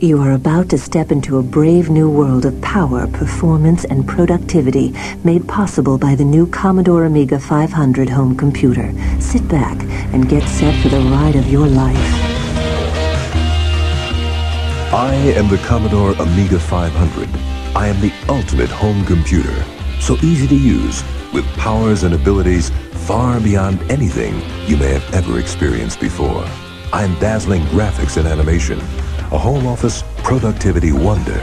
You are about to step into a brave new world of power, performance, and productivity made possible by the new Commodore Amiga 500 home computer. Sit back and get set for the ride of your life. I am the Commodore Amiga 500. I am the ultimate home computer. So easy to use, with powers and abilities far beyond anything you may have ever experienced before. I am dazzling graphics and animation, a home office productivity wonder.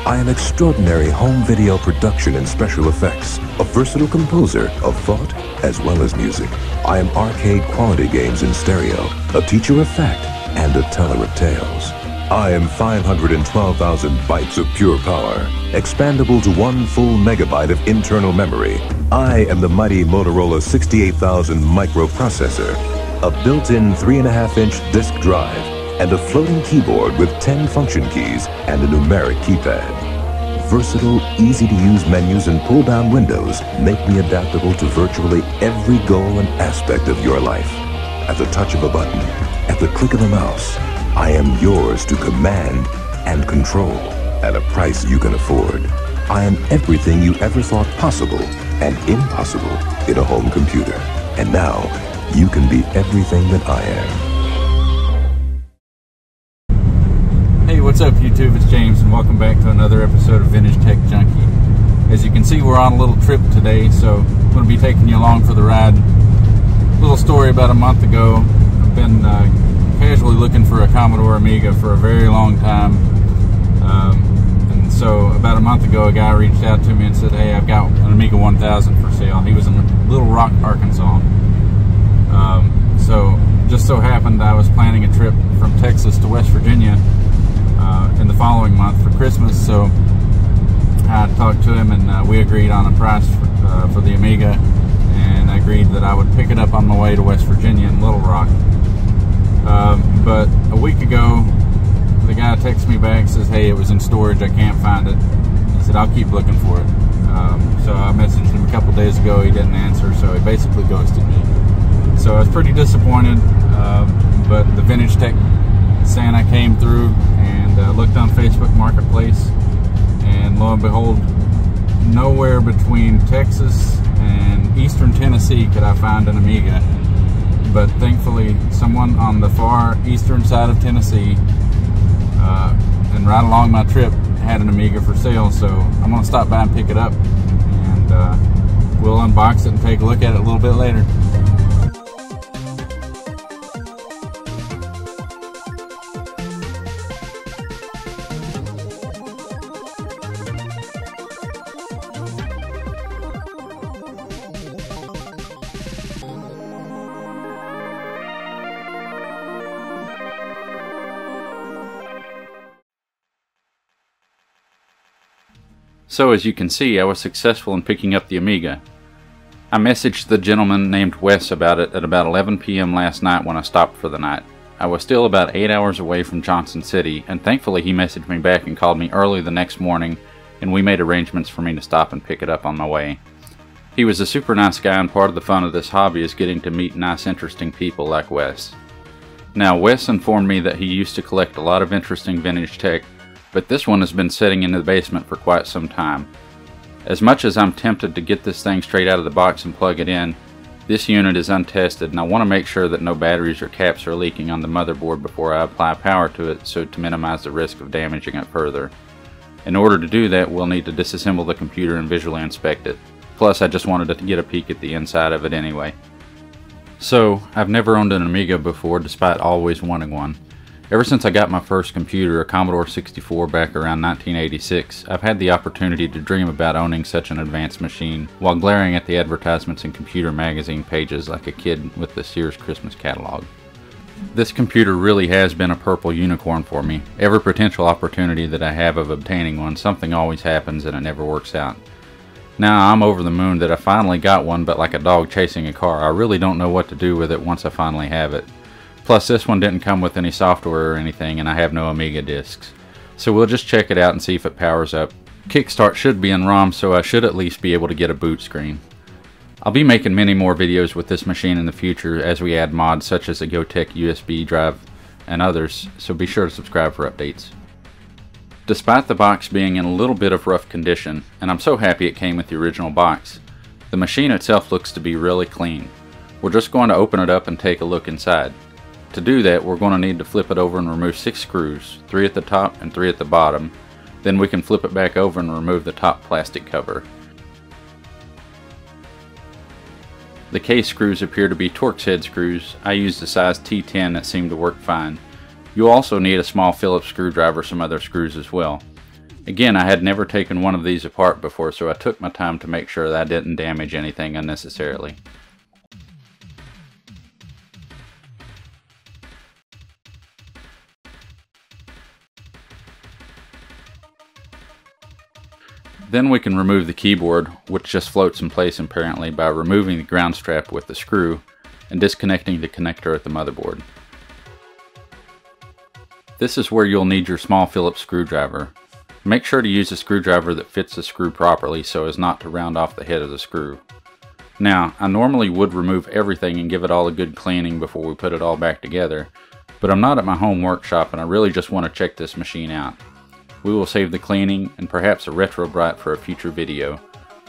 I am extraordinary home video production and special effects, a versatile composer of thought as well as music. I am arcade quality games in stereo, a teacher of fact and a teller of tales. I am 512,000 bytes of pure power, expandable to 1 full megabyte of internal memory. I am the mighty Motorola 68000 microprocessor, a built-in 3.5-inch disk drive, and a floating keyboard with 10 function keys and a numeric keypad. Versatile, easy-to-use menus and pull-down windows make me adaptable to virtually every goal and aspect of your life. At the touch of a button, at the click of a mouse, I am yours to command and control at a price you can afford. I am everything you ever thought possible and impossible in a home computer. And now, you can be everything that I am. Hey, what's up YouTube? It's James and welcome back to another episode of Vintage Tech Junkie. As you can see, we're on a little trip today, so I'm going to be taking you along for the ride. Little story about a month ago. I've been casually looking for a Commodore Amiga for a very long time. And so about a month ago, a guy reached out to me and said, hey, I've got an Amiga 1000 for sale. He was in Little Rock, Arkansas. So just so happened I was planning a trip from Texas to West Virginia in the following month for Christmas, so I talked to him and we agreed on a price for the Amiga, and I agreed that I would pick it up on my way to West Virginia in Little Rock. But a week ago, the guy texts me back and says, hey, it was in storage, I can't find it. He said, I'll keep looking for it. So I messaged him a couple days ago, he didn't answer, so he basically ghosted me. So I was pretty disappointed, but the Vintage Tech Santa came through and looked on Facebook Marketplace, and lo and behold, nowhere between Texas and eastern Tennessee could I find an Amiga. But thankfully, someone on the far eastern side of Tennessee and right along my trip had an Amiga for sale, so I'm going to stop by and pick it up, and we'll unbox it and take a look at it a little bit later. So as you can see, I was successful in picking up the Amiga. I messaged the gentleman named Wes about it at about 11 p.m. last night when I stopped for the night. I was still about 8 hours away from Johnson City, and thankfully he messaged me back and called me early the next morning, and we made arrangements for me to stop and pick it up on my way. He was a super nice guy, and part of the fun of this hobby is getting to meet nice, interesting people like Wes. Now, Wes informed me that he used to collect a lot of interesting vintage tech, but this one has been sitting in the basement for quite some time. As much as I'm tempted to get this thing straight out of the box and plug it in, this unit is untested, and I want to make sure that no batteries or caps are leaking on the motherboard before I apply power to it, so to minimize the risk of damaging it further. In order to do that, we'll need to disassemble the computer and visually inspect it. Plus, I just wanted to get a peek at the inside of it anyway. So, I've never owned an Amiga before, despite always wanting one. Ever since I got my first computer, a Commodore 64 back around 1986, I've had the opportunity to dream about owning such an advanced machine while glaring at the advertisements in computer magazine pages like a kid with the Sears Christmas catalog. This computer really has been a purple unicorn for me. Every potential opportunity that I have of obtaining one, something always happens and it never works out. Now I'm over the moon that I finally got one, but like a dog chasing a car, I really don't know what to do with it once I finally have it. Plus, this one didn't come with any software or anything, and I have no Amiga discs. So we'll just check it out and see if it powers up. Kickstart should be in ROM, so I should at least be able to get a boot screen. I'll be making many more videos with this machine in the future as we add mods such as a GoTech USB drive and others, so be sure to subscribe for updates. Despite the box being in a little bit of rough condition, and I'm so happy it came with the original box, the machine itself looks to be really clean. We're just going to open it up and take a look inside. To do that, we're going to need to flip it over and remove 6 screws, 3 at the top and 3 at the bottom. Then we can flip it back over and remove the top plastic cover. The case screws appear to be Torx head screws. I used a size T10 that seemed to work fine. You'll also need a small Phillips screwdriver, some other screws as well. Again, I had never taken one of these apart before, so I took my time to make sure that I didn't damage anything unnecessarily. Then we can remove the keyboard, which just floats in place apparently, by removing the ground strap with the screw and disconnecting the connector at the motherboard. This is where you'll need your small Phillips screwdriver. Make sure to use a screwdriver that fits the screw properly so as not to round off the head of the screw. Now, I normally would remove everything and give it all a good cleaning before we put it all back together, but I'm not at my home workshop and I really just want to check this machine out. We will save the cleaning and perhaps a retro bright for a future video.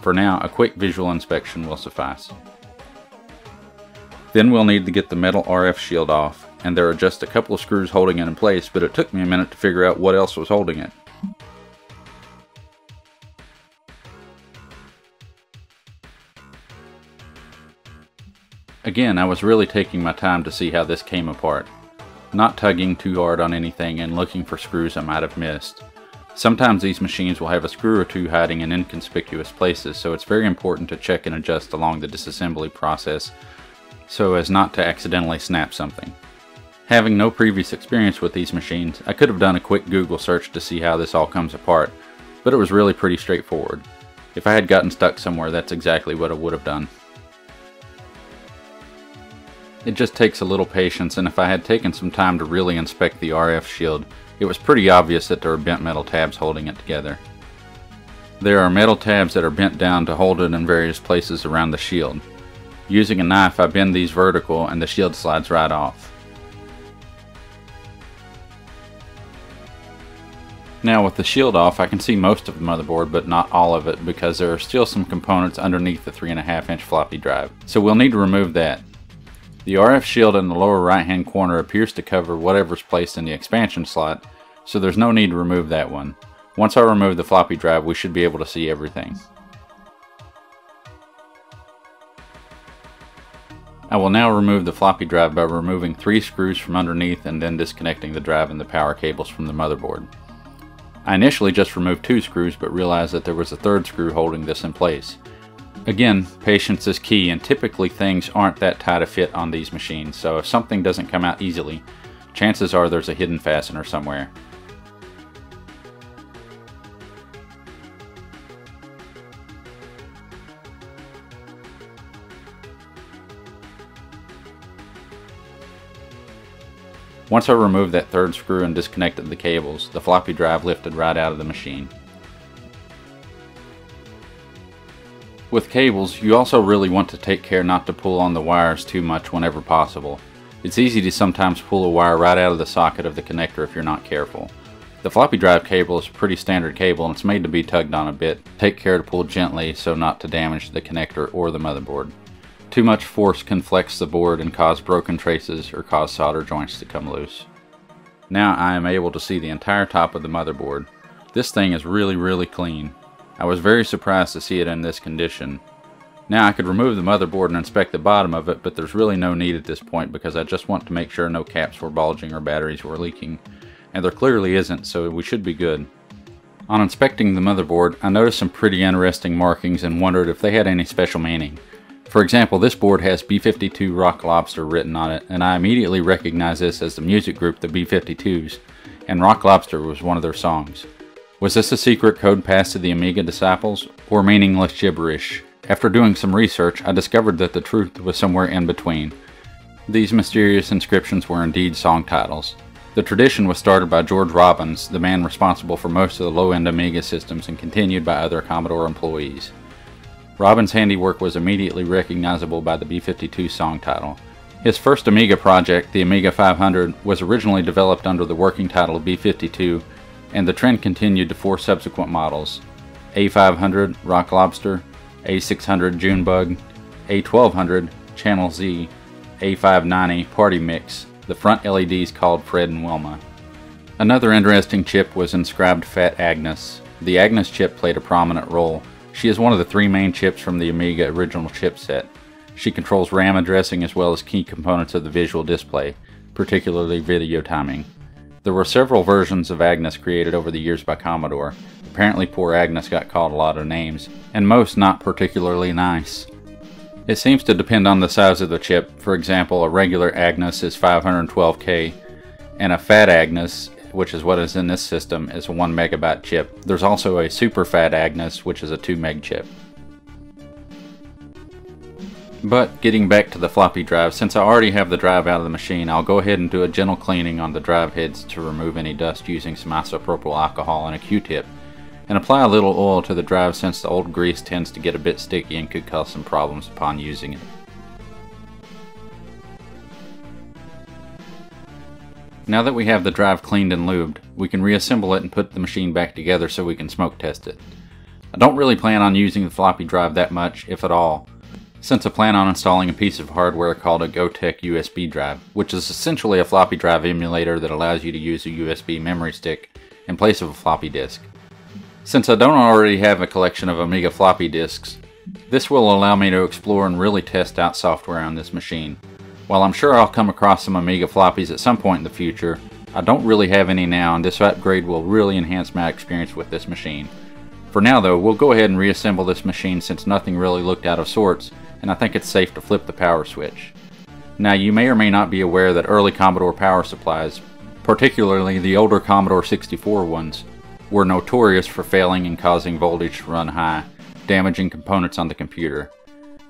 For now, a quick visual inspection will suffice. Then we'll need to get the metal RF shield off, and there are just a couple of screws holding it in place, but it took me a minute to figure out what else was holding it. Again, I was really taking my time to see how this came apart, not tugging too hard on anything and looking for screws I might have missed. Sometimes these machines will have a screw or two hiding in inconspicuous places, so it's very important to check and adjust along the disassembly process so as not to accidentally snap something. Having no previous experience with these machines, I could have done a quick Google search to see how this all comes apart, but it was really pretty straightforward. If I had gotten stuck somewhere, that's exactly what I would have done. It just takes a little patience, and if I had taken some time to really inspect the RF shield, it was pretty obvious that there are bent metal tabs holding it together. There are metal tabs that are bent down to hold it in various places around the shield. Using a knife, I bend these vertical and the shield slides right off. Now with the shield off, I can see most of the motherboard, but not all of it because there are still some components underneath the 3.5-inch floppy drive, so we'll need to remove that. The RF shield in the lower right hand corner appears to cover whatever's placed in the expansion slot, so there's no need to remove that one. Once I remove the floppy drive, we should be able to see everything. I will now remove the floppy drive by removing 3 screws from underneath and then disconnecting the drive and the power cables from the motherboard. I initially just removed 2 screws but realized that there was a 3rd screw holding this in place. Again, patience is key, and typically things aren't that tight a fit on these machines, so if something doesn't come out easily, chances are there's a hidden fastener somewhere. Once I removed that 3rd screw and disconnected the cables, the floppy drive lifted right out of the machine. With cables, you also really want to take care not to pull on the wires too much whenever possible. It's easy to sometimes pull a wire right out of the socket of the connector if you're not careful. The floppy drive cable is a pretty standard cable and it's made to be tugged on a bit. Take care to pull gently so not to damage the connector or the motherboard. Too much force can flex the board and cause broken traces or cause solder joints to come loose. Now I am able to see the entire top of the motherboard. This thing is really clean. I was very surprised to see it in this condition. Now I could remove the motherboard and inspect the bottom of it, but there's really no need at this point because I just want to make sure no caps were bulging or batteries were leaking. And there clearly isn't, so we should be good. On inspecting the motherboard, I noticed some pretty interesting markings and wondered if they had any special meaning. For example, this board has B-52 Rock Lobster written on it, and I immediately recognized this as the music group the B-52s, and Rock Lobster was one of their songs. Was this a secret code passed to the Amiga disciples, or meaningless gibberish? After doing some research, I discovered that the truth was somewhere in between. These mysterious inscriptions were indeed song titles. The tradition was started by George Robbins, the man responsible for most of the low-end Amiga systems, and continued by other Commodore employees. Robbins' handiwork was immediately recognizable by the B-52 song title. His first Amiga project, the Amiga 500, was originally developed under the working title of B-52, and the trend continued to 4 subsequent models: A500 Rock Lobster, A600 Junebug, A1200 Channel Z, A590 Party Mix, the front LEDs called Fred and Wilma. Another interesting chip was inscribed Fat Agnes. The Agnes chip played a prominent role. She is one of the 3 main chips from the Amiga original chipset. She controls RAM addressing as well as key components of the visual display, particularly video timing. There were several versions of Agnes created over the years by Commodore. Apparently poor Agnes got called a lot of names, and most not particularly nice. It seems to depend on the size of the chip. For example, a regular Agnes is 512K, and a Fat Agnes, which is what is in this system, is a 1 megabyte chip. There's also a Super Fat Agnes, which is a 2 meg chip. But getting back to the floppy drive, since I already have the drive out of the machine, I'll go ahead and do a gentle cleaning on the drive heads to remove any dust using some isopropyl alcohol and a Q-tip, and apply a little oil to the drive since the old grease tends to get a bit sticky and could cause some problems upon using it. Now that we have the drive cleaned and lubed, we can reassemble it and put the machine back together so we can smoke test it. I don't really plan on using the floppy drive that much, if at all, since I plan on installing a piece of hardware called a GoTech USB drive, which is essentially a floppy drive emulator that allows you to use a USB memory stick in place of a floppy disk. Since I don't already have a collection of Amiga floppy disks, this will allow me to explore and really test out software on this machine. While I'm sure I'll come across some Amiga floppies at some point in the future, I don't really have any now, and this upgrade will really enhance my experience with this machine. For now though, we'll go ahead and reassemble this machine since nothing really looked out of sorts, and I think it's safe to flip the power switch. Now you may or may not be aware that early Commodore power supplies, particularly the older Commodore 64 ones, were notorious for failing and causing voltage to run high, damaging components on the computer.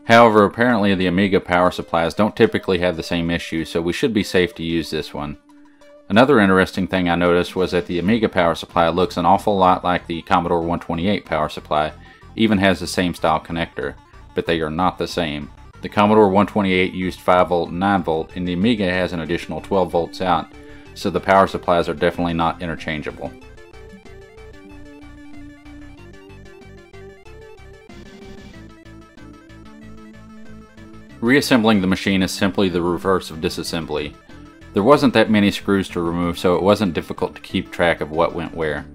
However, apparently the Amiga power supplies don't typically have the same issue, so we should be safe to use this one. Another interesting thing I noticed was that the Amiga power supply looks an awful lot like the Commodore 128 power supply, even has the same style connector, but they are not the same. The Commodore 128 used 5V and 9V, and the Amiga has an additional 12 volts out, so the power supplies are definitely not interchangeable. Reassembling the machine is simply the reverse of disassembly. There wasn't that many screws to remove, so it wasn't difficult to keep track of what went where.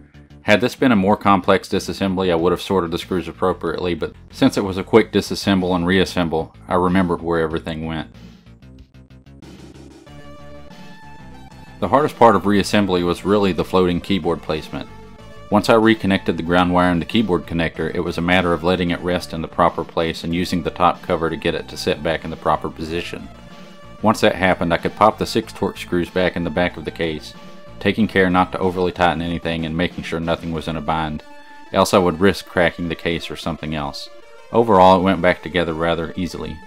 Had this been a more complex disassembly, I would have sorted the screws appropriately, but since it was a quick disassemble and reassemble, I remembered where everything went. The hardest part of reassembly was really the floating keyboard placement. Once I reconnected the ground wire and the keyboard connector, it was a matter of letting it rest in the proper place and using the top cover to get it to sit back in the proper position. Once that happened, I could pop the 6 Torx screws back in the back of the case, taking care not to overly tighten anything and making sure nothing was in a bind, else I would risk cracking the case or something else. Overall, it went back together rather easily.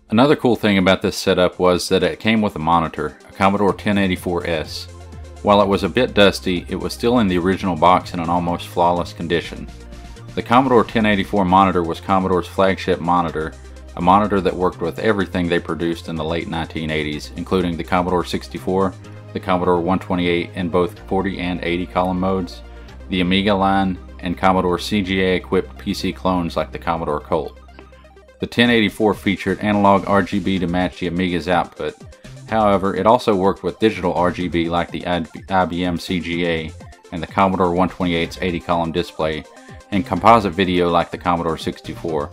Another cool thing about this setup was that it came with a monitor, a Commodore 1084S. While it was a bit dusty, it was still in the original box in an almost flawless condition. The Commodore 1084 monitor was Commodore's flagship monitor, a monitor that worked with everything they produced in the late 1980s, including the Commodore 64, the Commodore 128 in both 40 and 80 column modes, the Amiga line, and Commodore CGA equipped PC clones like the Commodore Colt. The 1084 featured analog RGB to match the Amiga's output. However, it also worked with digital RGB like the IBM CGA and the Commodore 128's 80-column display, and composite video like the Commodore 64.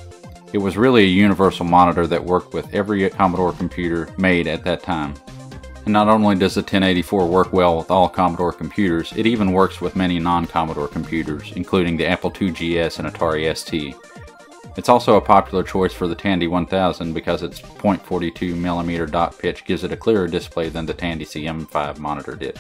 It was really a universal monitor that worked with every Commodore computer made at that time. And not only does the 1084 work well with all Commodore computers, it even works with many non-Commodore computers, including the Apple II GS and Atari ST. It's also a popular choice for the Tandy 1000 because its .42mm dot pitch gives it a clearer display than the Tandy CM5 monitor did.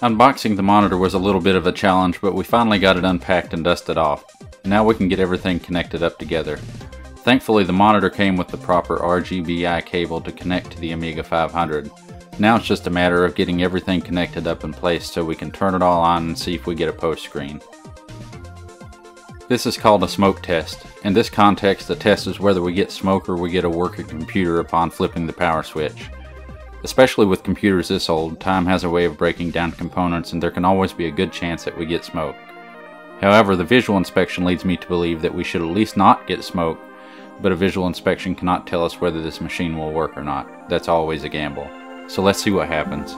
Unboxing the monitor was a little bit of a challenge, but we finally got it unpacked and dusted off. Now we can get everything connected up together. Thankfully, the monitor came with the proper RGBI cable to connect to the Amiga 500. Now it's just a matter of getting everything connected up in place so we can turn it all on and see if we get a post screen. This is called a smoke test. In this context, the test is whether we get smoke or we get a working computer upon flipping the power switch. Especially with computers this old, time has a way of breaking down components and there can always be a good chance that we get smoke. However, the visual inspection leads me to believe that we should at least not get smoke, but a visual inspection cannot tell us whether this machine will work or not. That's always a gamble. So let's see what happens.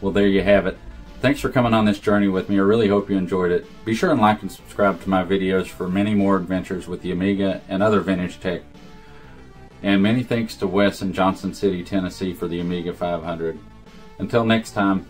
Well, there you have it. Thanks for coming on this journey with me. I really hope you enjoyed it. Be sure and like and subscribe to my videos for many more adventures with the Amiga and other vintage tech. And many thanks to Wes in Johnson City, Tennessee for the Amiga 500. Until next time,